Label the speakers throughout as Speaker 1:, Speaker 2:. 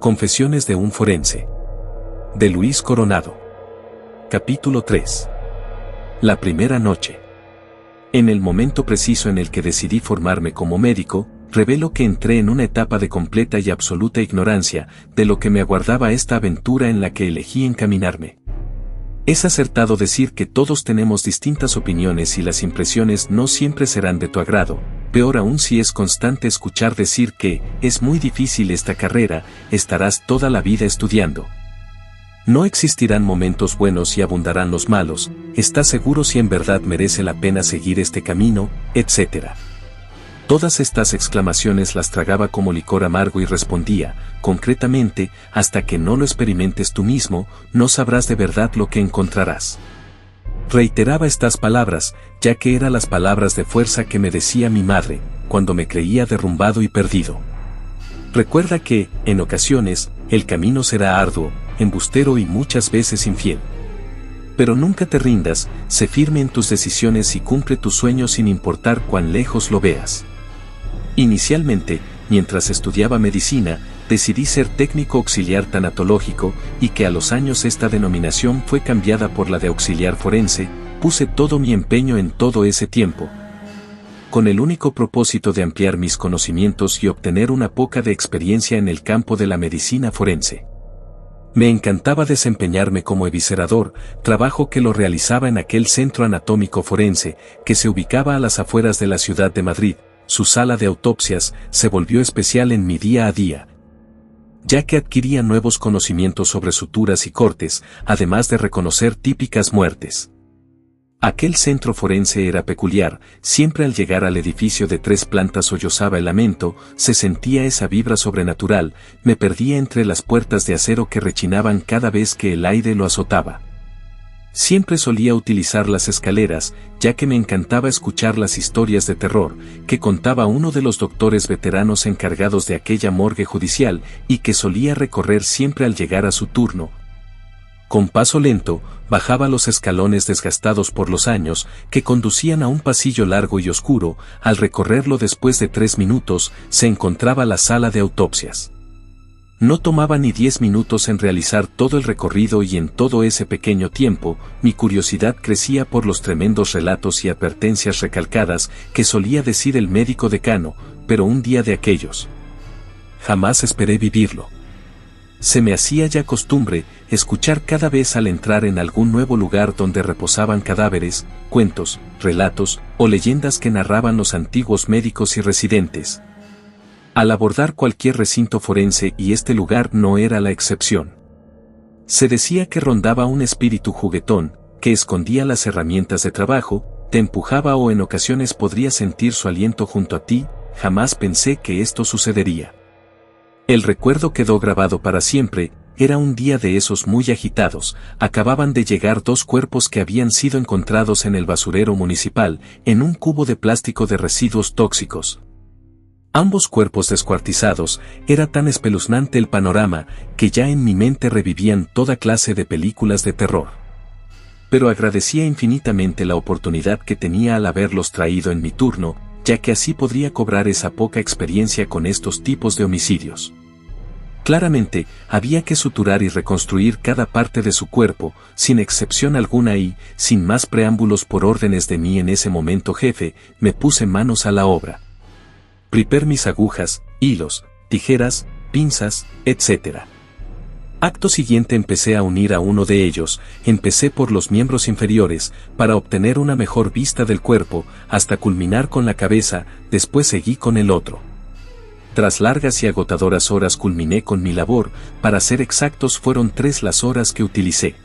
Speaker 1: Confesiones de un forense. De Luis Coronado. Capítulo 3. La primera noche. En el momento preciso en el que decidí formarme como médico, revelo que entré en una etapa de completa y absoluta ignorancia de lo que me aguardaba esta aventura en la que elegí encaminarme. Es acertado decir que todos tenemos distintas opiniones y las impresiones no siempre serán de tu agrado, peor aún si es constante escuchar decir que es muy difícil esta carrera, estarás toda la vida estudiando. No existirán momentos buenos y abundarán los malos, estás seguro si en verdad merece la pena seguir este camino, etc. Todas estas exclamaciones las tragaba como licor amargo y respondía, concretamente, hasta que no lo experimentes tú mismo, no sabrás de verdad lo que encontrarás. Reiteraba estas palabras, ya que eran las palabras de fuerza que me decía mi madre, cuando me creía derrumbado y perdido. Recuerda que, en ocasiones, el camino será arduo, embustero y muchas veces infiel. Pero nunca te rindas, sé firme en tus decisiones y cumple tus sueños sin importar cuán lejos lo veas. Inicialmente, mientras estudiaba medicina, decidí ser técnico auxiliar tanatológico, y que a los años esta denominación fue cambiada por la de auxiliar forense, puse todo mi empeño en todo ese tiempo, con el único propósito de ampliar mis conocimientos y obtener una poca de experiencia en el campo de la medicina forense. Me encantaba desempeñarme como eviscerador, trabajo que lo realizaba en aquel centro anatómico forense, que se ubicaba a las afueras de la ciudad de Madrid. Su sala de autopsias se volvió especial en mi día a día, ya que adquiría nuevos conocimientos sobre suturas y cortes, además de reconocer típicas muertes. Aquel centro forense era peculiar, siempre al llegar al edificio de 3 plantas sollozaba el lamento, se sentía esa vibra sobrenatural, me perdía entre las puertas de acero que rechinaban cada vez que el aire lo azotaba. Siempre solía utilizar las escaleras, ya que me encantaba escuchar las historias de terror que contaba uno de los doctores veteranos encargados de aquella morgue judicial y que solía recorrer siempre al llegar a su turno. Con paso lento, bajaba los escalones desgastados por los años que conducían a un pasillo largo y oscuro. Al recorrerlo después de 3 minutos, se encontraba la sala de autopsias. No tomaba ni 10 minutos en realizar todo el recorrido y en todo ese pequeño tiempo, mi curiosidad crecía por los tremendos relatos y advertencias recalcadas que solía decir el médico decano, pero un día de aquellos. Jamás esperé vivirlo. Se me hacía ya costumbre escuchar cada vez al entrar en algún nuevo lugar donde reposaban cadáveres, cuentos, relatos o leyendas que narraban los antiguos médicos y residentes. Al abordar cualquier recinto forense, y este lugar no era la excepción, se decía que rondaba un espíritu juguetón, que escondía las herramientas de trabajo, te empujaba o en ocasiones podrías sentir su aliento junto a ti. Jamás pensé que esto sucedería. El recuerdo quedó grabado para siempre. Era un día de esos muy agitados, acababan de llegar 2 cuerpos que habían sido encontrados en el basurero municipal, en un cubo de plástico de residuos tóxicos. Ambos cuerpos descuartizados, era tan espeluznante el panorama, que ya en mi mente revivían toda clase de películas de terror. Pero agradecía infinitamente la oportunidad que tenía al haberlos traído en mi turno, ya que así podría cobrar esa poca experiencia con estos tipos de homicidios. Claramente, había que suturar y reconstruir cada parte de su cuerpo, sin excepción alguna y, sin más preámbulos por órdenes de mí en ese momento jefe, me puse manos a la obra. Preparé mis agujas, hilos, tijeras, pinzas, etc. Acto siguiente empecé a unir a uno de ellos, empecé por los miembros inferiores, para obtener una mejor vista del cuerpo, hasta culminar con la cabeza, después seguí con el otro. Tras largas y agotadoras horas culminé con mi labor, para ser exactos fueron 3 las horas que utilicé.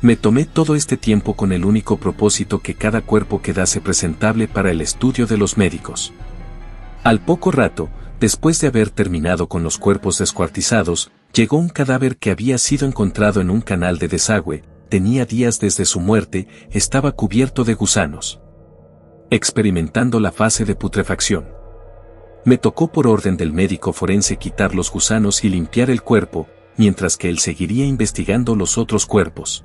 Speaker 1: Me tomé todo este tiempo con el único propósito que cada cuerpo quedase presentable para el estudio de los médicos. Al poco rato, después de haber terminado con los cuerpos descuartizados, llegó un cadáver que había sido encontrado en un canal de desagüe, tenía días desde su muerte, estaba cubierto de gusanos, experimentando la fase de putrefacción. Me tocó por orden del médico forense quitar los gusanos y limpiar el cuerpo, mientras que él seguiría investigando los otros cuerpos.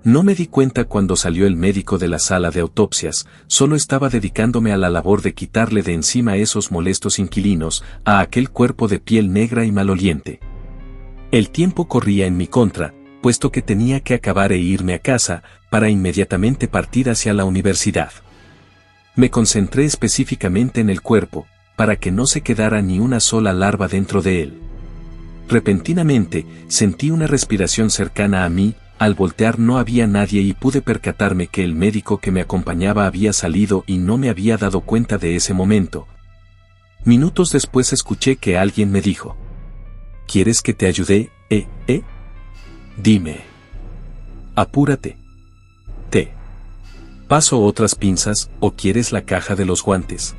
Speaker 1: No me di cuenta cuando salió el médico de la sala de autopsias, solo estaba dedicándome a la labor de quitarle de encima a esos molestos inquilinos, a aquel cuerpo de piel negra y maloliente. El tiempo corría en mi contra, puesto que tenía que acabar e irme a casa, para inmediatamente partir hacia la universidad. Me concentré específicamente en el cuerpo, para que no se quedara ni una sola larva dentro de él. Repentinamente, sentí una respiración cercana a mí. Al voltear no había nadie y pude percatarme que el médico que me acompañaba había salido y no me había dado cuenta de ese momento. Minutos después escuché que alguien me dijo: ¿Quieres que te ayude, Dime. Apúrate. ¿Te paso otras pinzas o quieres la caja de los guantes?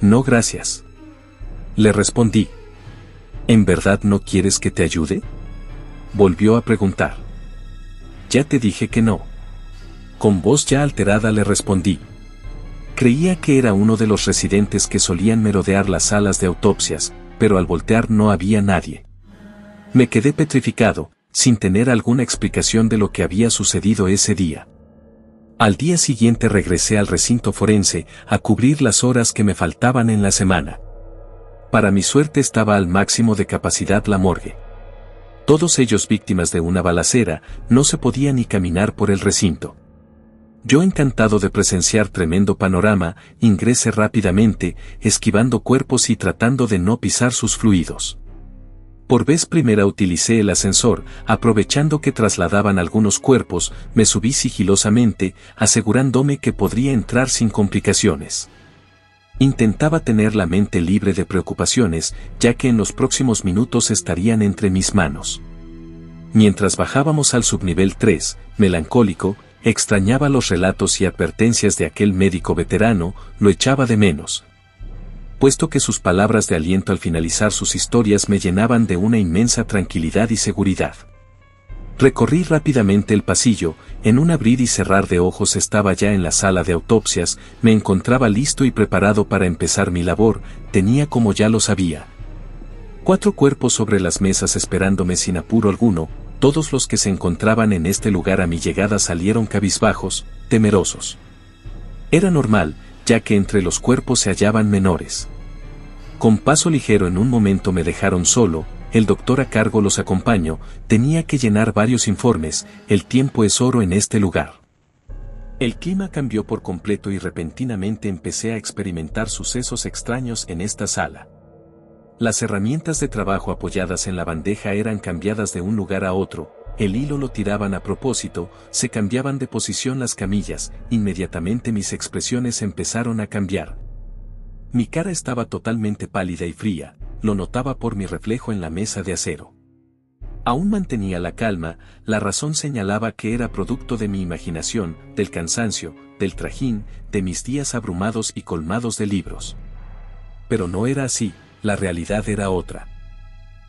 Speaker 1: No, gracias. Le respondí. ¿En verdad no quieres que te ayude? Volvió a preguntar. Ya te dije que no. Con voz ya alterada le respondí. Creía que era uno de los residentes que solían merodear las salas de autopsias, pero al voltear no había nadie. Me quedé petrificado, sin tener alguna explicación de lo que había sucedido ese día. Al día siguiente regresé al recinto forense a cubrir las horas que me faltaban en la semana. Para mi suerte estaba al máximo de capacidad la morgue. Todos ellos víctimas de una balacera, no se podía ni caminar por el recinto. Yo, encantado de presenciar tremendo panorama, ingresé rápidamente, esquivando cuerpos y tratando de no pisar sus fluidos. Por vez primera utilicé el ascensor, aprovechando que trasladaban algunos cuerpos, me subí sigilosamente, asegurándome que podría entrar sin complicaciones. Intentaba tener la mente libre de preocupaciones, ya que en los próximos minutos estarían entre mis manos. Mientras bajábamos al subnivel 3, melancólico, extrañaba los relatos y advertencias de aquel médico veterano, lo echaba de menos, puesto que sus palabras de aliento al finalizar sus historias me llenaban de una inmensa tranquilidad y seguridad. Recorrí rápidamente el pasillo, en un abrir y cerrar de ojos estaba ya en la sala de autopsias, me encontraba listo y preparado para empezar mi labor, tenía, como ya lo sabía, 4 cuerpos sobre las mesas esperándome sin apuro alguno. Todos los que se encontraban en este lugar a mi llegada salieron cabizbajos, temerosos. Era normal, ya que entre los cuerpos se hallaban menores. Con paso ligero en un momento me dejaron solo. El doctor a cargo los acompañó, tenía que llenar varios informes, el tiempo es oro en este lugar. El clima cambió por completo y repentinamente empecé a experimentar sucesos extraños en esta sala. Las herramientas de trabajo apoyadas en la bandeja eran cambiadas de un lugar a otro, el hilo lo tiraban a propósito, se cambiaban de posición las camillas, inmediatamente mis expresiones empezaron a cambiar. Mi cara estaba totalmente pálida y fría, lo notaba por mi reflejo en la mesa de acero. Aún mantenía la calma, la razón señalaba que era producto de mi imaginación, del cansancio, del trajín, de mis días abrumados y colmados de libros. Pero no era así, la realidad era otra.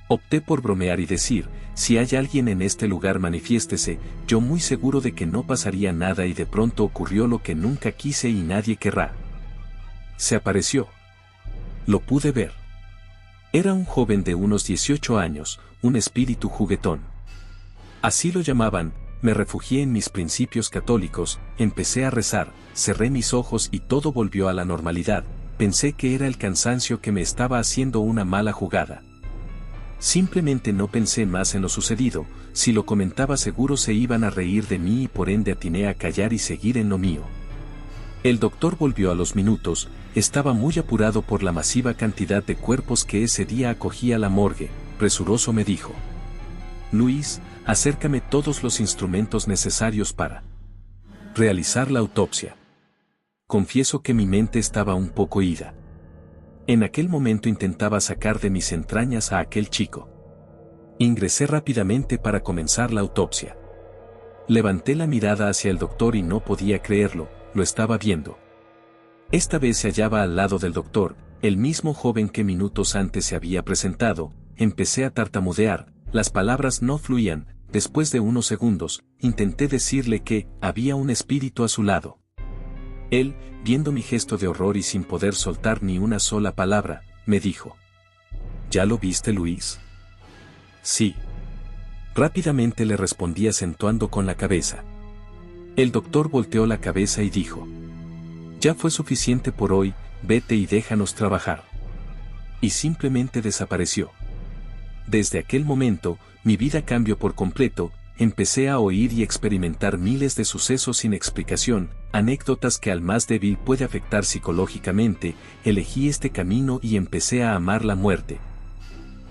Speaker 1: Opté por bromear y decir, si hay alguien en este lugar manifiéstese, yo muy seguro de que no pasaría nada y de pronto ocurrió lo que nunca quise y nadie querrá. Se apareció. Lo pude ver. Era un joven de unos 18 años, un espíritu juguetón. Así lo llamaban. Me refugié en mis principios católicos, empecé a rezar, cerré mis ojos y todo volvió a la normalidad. Pensé que era el cansancio que me estaba haciendo una mala jugada. Simplemente no pensé más en lo sucedido, si lo comentaba seguro se iban a reír de mí y por ende atiné a callar y seguir en lo mío. El doctor volvió a los minutos, estaba muy apurado por la masiva cantidad de cuerpos que ese día acogía la morgue. Presuroso me dijo: Luis, acércame todos los instrumentos necesarios para realizar la autopsia. Confieso que mi mente estaba un poco ida. En aquel momento intentaba sacar de mis entrañas a aquel chico. Ingresé rápidamente para comenzar la autopsia. Levanté la mirada hacia el doctor y no podía creerlo, lo estaba viendo. Esta vez se hallaba al lado del doctor, el mismo joven que minutos antes se había presentado. Empecé a tartamudear, las palabras no fluían. Después de unos segundos, intenté decirle que había un espíritu a su lado. Él, viendo mi gesto de horror y sin poder soltar ni una sola palabra, me dijo: ¿Ya lo viste, Luis? Sí. Rápidamente le respondí acentuando con la cabeza. El doctor volteó la cabeza y dijo: Ya fue suficiente por hoy, vete y déjanos trabajar. Y simplemente desapareció. Desde aquel momento, mi vida cambió por completo, empecé a oír y experimentar miles de sucesos sin explicación, anécdotas que al más débil puede afectar psicológicamente, elegí este camino y empecé a amar la muerte.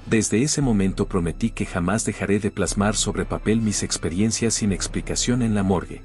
Speaker 1: Desde ese momento prometí que jamás dejaré de plasmar sobre papel mis experiencias sin explicación en la morgue.